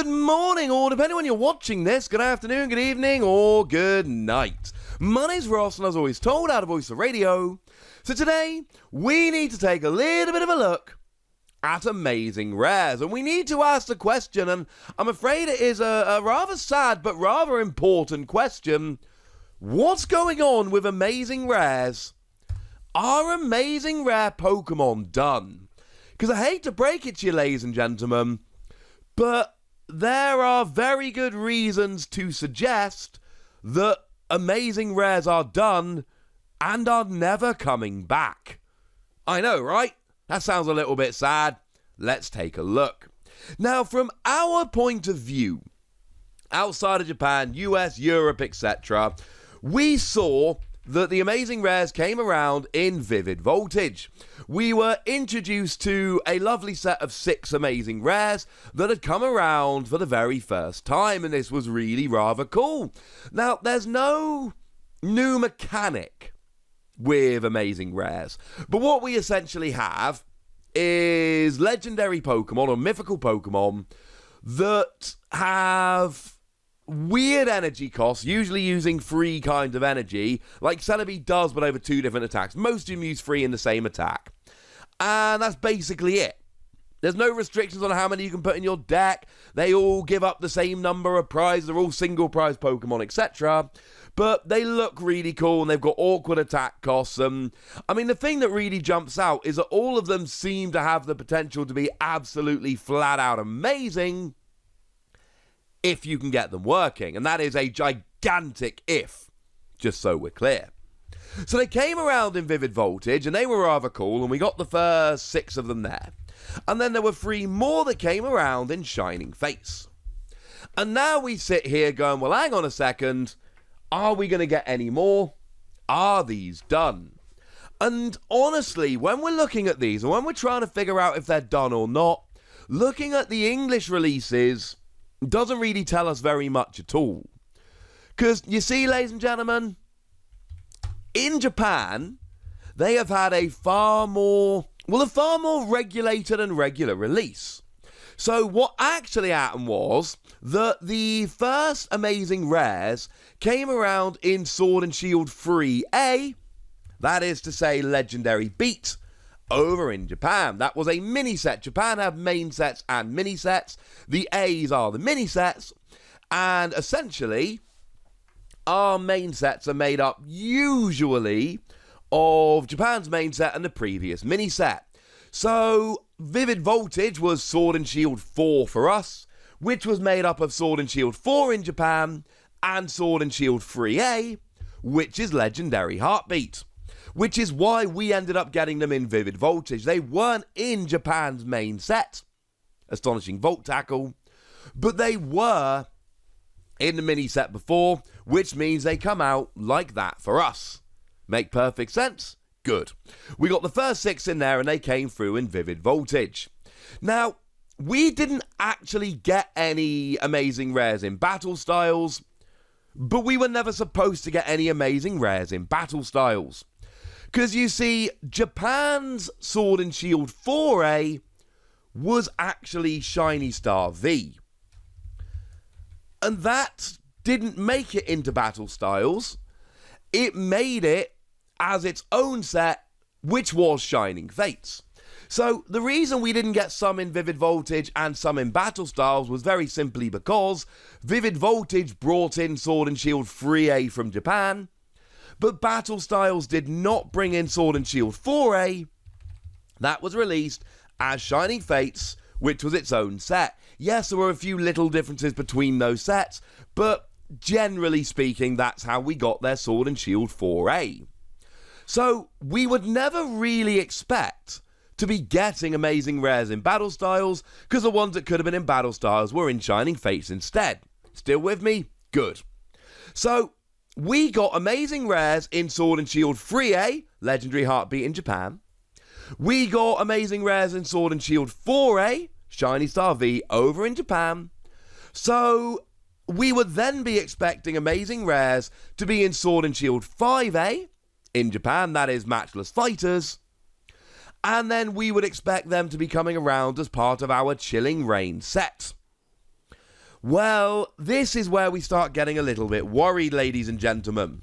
Good morning, or depending on when you're watching this, good afternoon, good evening, or good night. My name's Ross, and as always told, out of Voice of Radio. So today, we need to take a little bit of a look at Amazing Rares, and we need to ask the question, and I'm afraid it is a rather sad but rather important question. What's going on with Amazing Rares? Are Amazing Rare Pokémon done? Because I hate to break it to you, ladies and gentlemen, but there are very good reasons to suggest that Amazing Rares are done and are never coming back. I know, right? That sounds a little bit sad. Let's take a look. Now, from our point of view, outside of Japan, US, Europe, etc., we saw that the Amazing Rares came around in Vivid Voltage. We were introduced to a lovely set of 6 Amazing Rares that had come around for the very first time, and this was really rather cool. Now, there's no new mechanic with Amazing Rares, but what we essentially have is legendary Pokemon or mythical Pokemon that have weird energy costs, usually using 3 kinds of energy, like Celebi does, but over 2 different attacks. Most of them use 3 in the same attack. And that's basically it. There's no restrictions on how many you can put in your deck. They all give up the same number of prizes. They're all single prize Pokemon, etc. But they look really cool, and they've got awkward attack costs. I mean, the thing that really jumps out is that all of them seem to have the potential to be absolutely flat out amazing if you can get them working, and that is a gigantic if, just so we're clear. So they came around in Vivid Voltage, and they were rather cool, and we got the first 6 of them there. And then there were 3 more that came around in Shining Fates. And now we sit here going, well, hang on a second, are we going to get any more? Are these done? And honestly, when we're looking at these, and when we're trying to figure out if they're done or not, looking at the English releases doesn't really tell us very much at all. Because, you see, ladies and gentlemen, in Japan, they have had a far more regulated and regular release. So what actually happened was that the first Amazing Rares came around in Sword and Shield 3A, that is to say Legendary Beat, over in Japan. That was a mini set. Japan have main sets and mini sets. The A's are the mini sets, and essentially our main sets are made up usually of Japan's main set and the previous mini set. So Vivid Voltage was Sword and Shield 4 for us, which was made up of Sword and Shield 4 in Japan and Sword and Shield 3A, which is Legendary Heartbeat. Which is why we ended up getting them in Vivid Voltage. They weren't in Japan's main set, Astonishing Volt Tackle, but they were in the mini set before, which means they come out like that for us. Make perfect sense? Good. We got the first 6 in there, and they came through in Vivid Voltage. Now, we didn't actually get any Amazing Rares in Battle Styles, but we were never supposed to get any Amazing Rares in Battle Styles. Because, you see, Japan's Sword and Shield 4A was actually Shiny Star V. And that didn't make it into Battle Styles. It made it as its own set, which was Shining Fates. So, the reason we didn't get some in Vivid Voltage and some in Battle Styles was very simply because Vivid Voltage brought in Sword and Shield 3A from Japan, but Battle Styles did not bring in Sword and Shield 4A. That was released as Shining Fates, which was its own set. Yes, there were a few little differences between those sets, but generally speaking, that's how we got their Sword and Shield 4A. So, we would never really expect to be getting Amazing Rares in Battle Styles, because the ones that could have been in Battle Styles were in Shining Fates instead. Still with me? Good. So, we got Amazing Rares in Sword and Shield 3A, Legendary Heartbeat in Japan. We got Amazing Rares in Sword and Shield 4A, Shiny Star V, over in Japan. So we would then be expecting Amazing Rares to be in Sword and Shield 5A, in Japan, that is Matchless Fighters. And then we would expect them to be coming around as part of our Chilling Reign set. Well, this is where we start getting a little bit worried, ladies and gentlemen.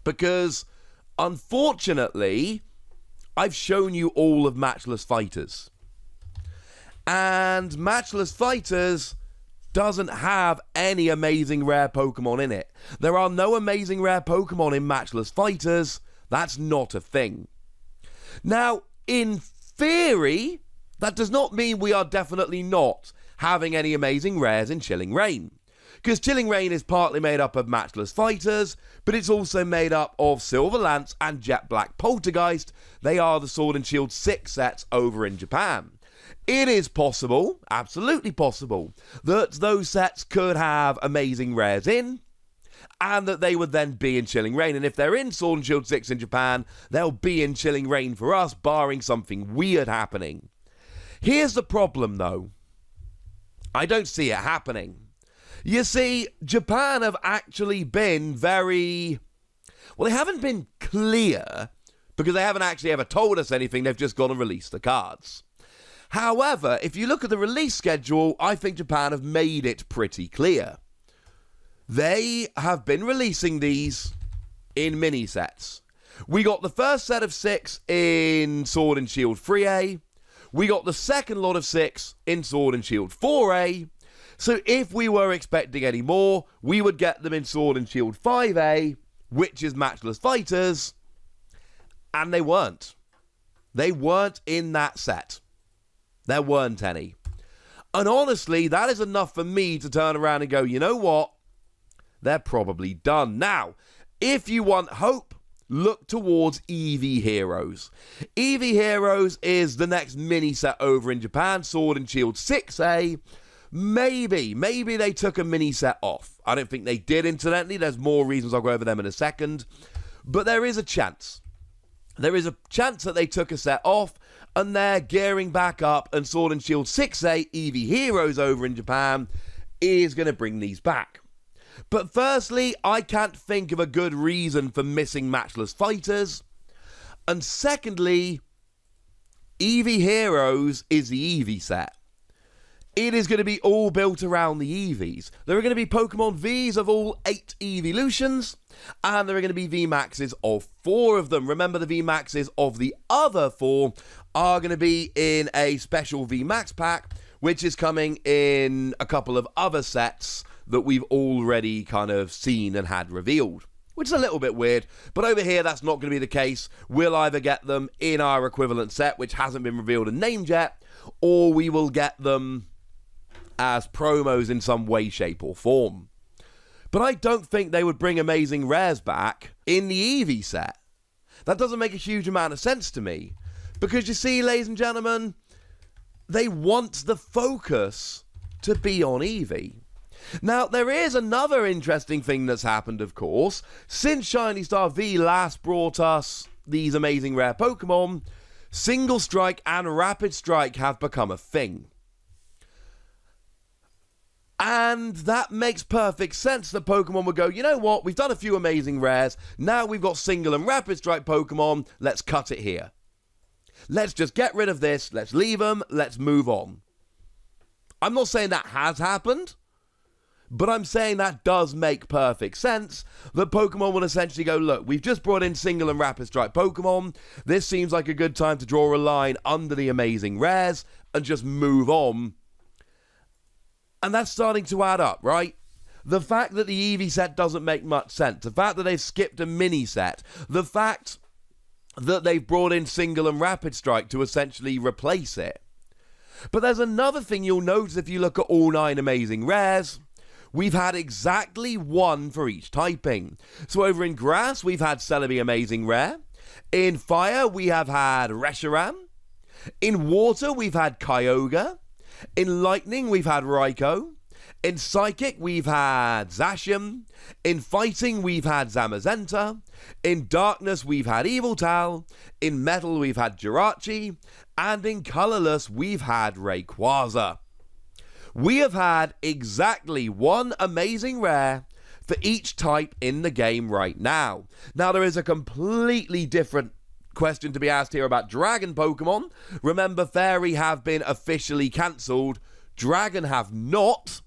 Because, unfortunately, I've shown you all of Matchless Fighters. And Matchless Fighters doesn't have any amazing rare Pokemon in it. There are no amazing rare Pokemon in Matchless Fighters. That's not a thing. Now, in theory, that does not mean we are definitely not having any amazing rares in Chilling Reign. Because Chilling Reign is partly made up of Matchless Fighters, but it's also made up of Silver Lance and Jet Black Poltergeist. They are the Sword and Shield 6 sets over in Japan. It is possible, absolutely possible, that those sets could have amazing rares in, and that they would then be in Chilling Reign. And if they're in Sword and Shield 6 in Japan, they'll be in Chilling Reign for us, barring something weird happening. Here's the problem, though. I don't see it happening. You see, Japan have actually been very... Well, they haven't been clear, because they haven't actually ever told us anything. They've just gone and released the cards. However, if you look at the release schedule, I think Japan have made it pretty clear. They have been releasing these in mini sets. We got the first set of 6 in Sword and Shield 3A. We got the second lot of 6 in Sword and Shield 4A. So if we were expecting any more, we would get them in Sword and Shield 5A, which is Matchless Fighters. And they weren't. They weren't in that set. There weren't any. And honestly, that is enough for me to turn around and go, you know what? They're probably done. Now, if you want hope, look towards Eevee Heroes. Eevee Heroes is the next mini set over in Japan, Sword and Shield 6A. Maybe they took a mini set off. I don't think they did, incidentally. There's more reasons. I'll go over them in a second. But there is a chance. There is a chance that they took a set off and they're gearing back up, and Sword and Shield 6A Eevee Heroes over in Japan is going to bring these back. But firstly, I can't think of a good reason for missing Matchless Fighters. And secondly, Eevee Heroes is the Eevee set. It is going to be all built around the Eevees. There are going to be Pokemon Vs of all 8 Eeveelutions, and there are going to be VMAXs of 4 of them. Remember, the VMAXs of the other 4 are going to be in a special VMAX pack, which is coming in a couple of other sets that we've already kind of seen and had revealed, which is a little bit weird. But over here, that's not going to be the case. We'll either get them in our equivalent set, which hasn't been revealed and named yet, or we will get them as promos in some way, shape, or form. But I don't think they would bring amazing rares back in the Eevee set. That doesn't make a huge amount of sense to me. Because you see, ladies and gentlemen, they want the focus to be on Eevee. Now, there is another interesting thing that's happened, of course. Since Shiny Star V last brought us these amazing rare Pokemon, Single Strike and Rapid Strike have become a thing. And that makes perfect sense that Pokemon would go, you know what, we've done a few amazing rares, now we've got Single and Rapid Strike Pokemon, let's cut it here. Let's just get rid of this, let's leave them, let's move on. I'm not saying that has happened, but I'm saying that does make perfect sense, that Pokemon will essentially go, look, we've just brought in Single and Rapid Strike Pokemon, this seems like a good time to draw a line under the amazing rares, and just move on. And that's starting to add up, right? The fact that the Eevee set doesn't make much sense, the fact that they've skipped a mini set, the fact that they've brought in Single and Rapid Strike to essentially replace it. But there's another thing you'll notice if you look at all 9 amazing rares. We've had exactly 1 for each typing. So over in Grass, we've had Celebi Amazing Rare. In Fire, we have had Reshiram. In Water, we've had Kyogre. In Lightning, we've had Raikou. In Psychic, we've had Zacian. In Fighting, we've had Zamazenta. In Darkness, we've had Yveltal. In Metal, we've had Jirachi. And in Colourless, we've had Rayquaza. We have had exactly 1 amazing rare for each type in the game right now. Now, there is a completely different question to be asked here about Dragon Pokemon. Remember, Fairy have been officially cancelled. Dragon have not.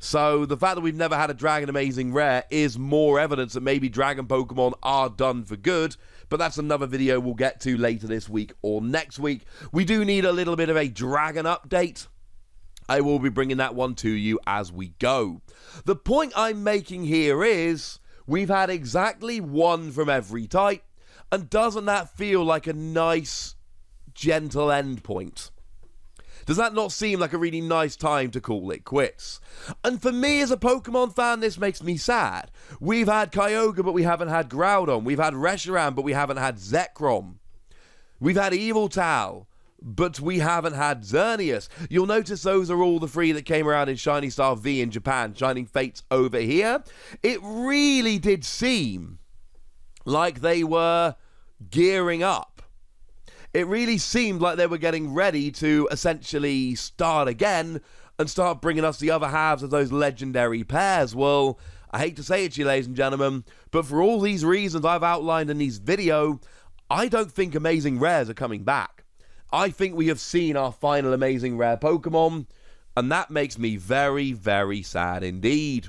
So the fact that we've never had a Dragon Amazing Rare is more evidence that maybe Dragon Pokemon are done for good, but that's another video we'll get to later this week or next week. We do need a little bit of a Dragon update. I will be bringing that one to you as we go. The point I'm making here is we've had exactly one from every type, and doesn't that feel like a nice, gentle end point? Does that not seem like a really nice time to call it quits? And for me as a Pokemon fan, this makes me sad. We've had Kyogre, but we haven't had Groudon. We've had Reshiram, but we haven't had Zekrom. We've had Eviltal, but we haven't had Xerneas. You'll notice those are all the three that came around in Shiny Star V in Japan, Shining Fates over here. It really did seem like they were gearing up. It really seemed like they were getting ready to essentially start again and start bringing us the other halves of those legendary pairs. Well, I hate to say it to you, ladies and gentlemen, but for all these reasons I've outlined in this video, I don't think Amazing Rares are coming back. I think we have seen our final Amazing Rare Pokemon, and that makes me very, very sad indeed.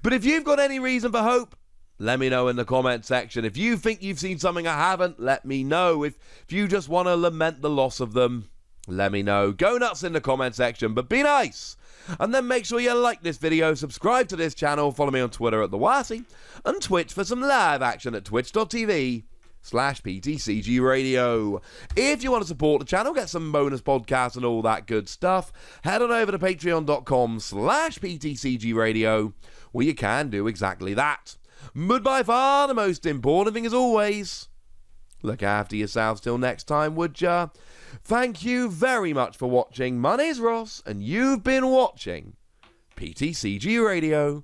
But if you've got any reason for hope, let me know in the comment section. If you think you've seen something I haven't, let me know. If you just want to lament the loss of them, let me know. Go nuts in the comment section, but be nice. And then make sure you like this video, subscribe to this channel, follow me on Twitter at TheWasi, and Twitch for some live action at twitch.tv/PTCG Radio. If you want to support the channel, get some bonus podcasts and all that good stuff, head on over to patreon.com/PTCG Radio, where you can do exactly that. But by far the most important thing, as always, look after yourselves till next time, would ya? Thank you very much for watching. My name's Ross, and you've been watching PTCG Radio.